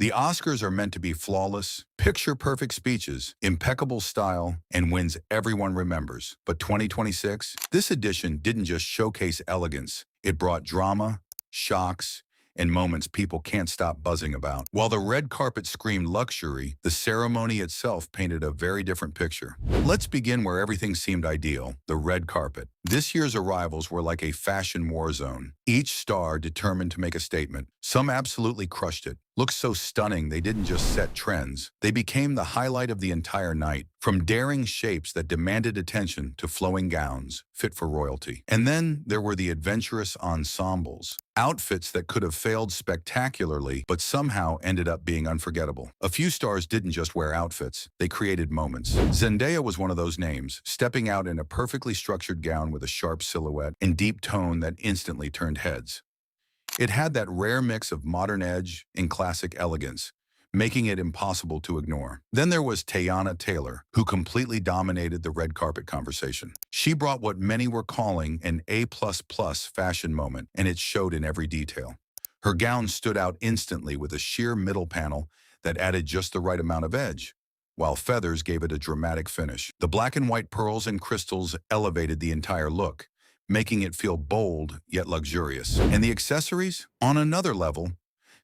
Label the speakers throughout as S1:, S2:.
S1: The Oscars are meant to be flawless, picture-perfect speeches, impeccable style, and wins everyone remembers. But 2026, this edition didn't just showcase elegance. It brought drama, shocks, and moments people can't stop buzzing about. While the red carpet screamed luxury, the ceremony itself painted a very different picture. Let's begin where everything seemed ideal, the red carpet. This year's arrivals were like a fashion war zone, each star determined to make a statement. Some absolutely crushed it. Looked so stunning they didn't just set trends. They became the highlight of the entire night, from daring shapes that demanded attention to flowing gowns, fit for royalty. And then there were the adventurous ensembles, outfits that could have failed spectacularly but somehow ended up being unforgettable. A few stars didn't just wear outfits, they created moments. Zendaya was one of those names, stepping out in a perfectly structured gown with a sharp silhouette and deep tone that instantly turned heads. It had that rare mix of modern edge and classic elegance, making it impossible to ignore. Then there was Teyana Taylor, who completely dominated the red carpet conversation. She brought what many were calling an A++ fashion moment, and it showed in every detail. Her gown stood out instantly with a sheer middle panel that added just the right amount of edge, while feathers gave it a dramatic finish. The black and white pearls and crystals elevated the entire look, making it feel bold yet luxurious. And the accessories, on another level,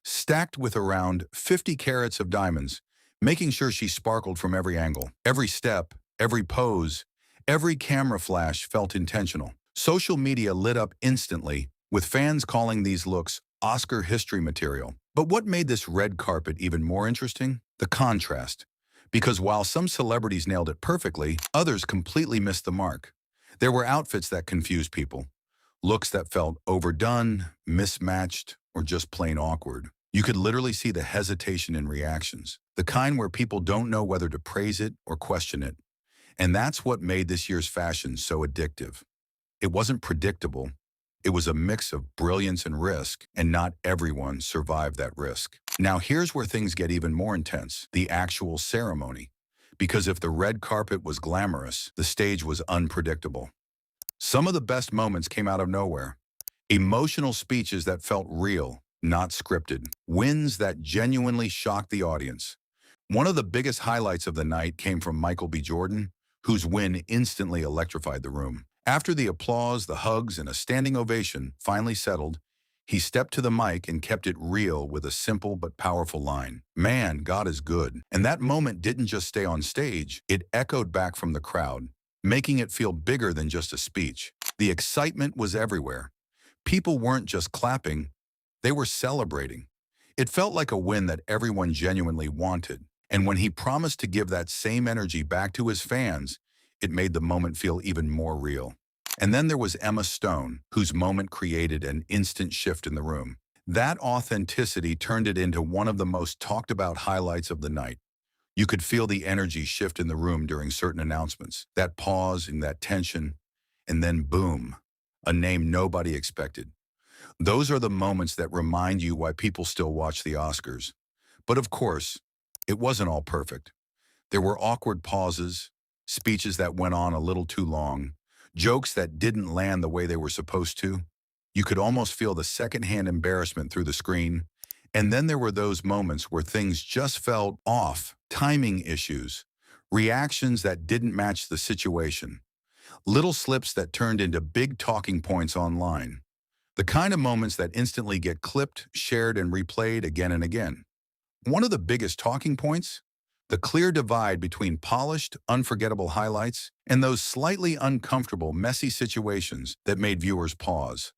S1: stacked with around 50 carats of diamonds, making sure she sparkled from every angle. Every step, every pose, every camera flash felt intentional. Social media lit up instantly, with fans calling these looks Oscar history material. But what made this red carpet even more interesting? The contrast. Because while some celebrities nailed it perfectly, others completely missed the mark. There were outfits that confused people, looks that felt overdone, mismatched, or just plain awkward. You could literally see the hesitation in reactions, the kind where people don't know whether to praise it or question it. And that's what made this year's fashion so addictive. It wasn't predictable. It was a mix of brilliance and risk, and not everyone survived that risk. Now here's where things get even more intense, the actual ceremony. Because if the red carpet was glamorous, the stage was unpredictable. Some of the best moments came out of nowhere. Emotional speeches that felt real, not scripted. Wins that genuinely shocked the audience. One of the biggest highlights of the night came from Michael B. Jordan, whose win instantly electrified the room. After the applause, the hugs, and a standing ovation finally settled, he stepped to the mic and kept it real with a simple but powerful line. "Man, God is good." And that moment didn't just stay on stage, it echoed back from the crowd, making it feel bigger than just a speech. The excitement was everywhere. People weren't just clapping, they were celebrating. It felt like a win that everyone genuinely wanted. And when he promised to give that same energy back to his fans, it made the moment feel even more real. And then there was Emma Stone, whose moment created an instant shift in the room. That authenticity turned it into one of the most talked about highlights of the night. You could feel the energy shift in the room during certain announcements, that pause and that tension, and then boom, a name nobody expected. Those are the moments that remind you why people still watch the Oscars. But of course, it wasn't all perfect. There were awkward pauses, speeches that went on a little too long, jokes that didn't land the way they were supposed to. You could almost feel the secondhand embarrassment through the screen. And then there were those moments where things just felt off, timing issues, reactions that didn't match the situation, little slips that turned into big talking points online. The kind of moments that instantly get clipped, shared, and replayed again and again. One of the biggest talking points? The clear divide between polished, unforgettable highlights and those slightly uncomfortable, messy situations that made viewers pause.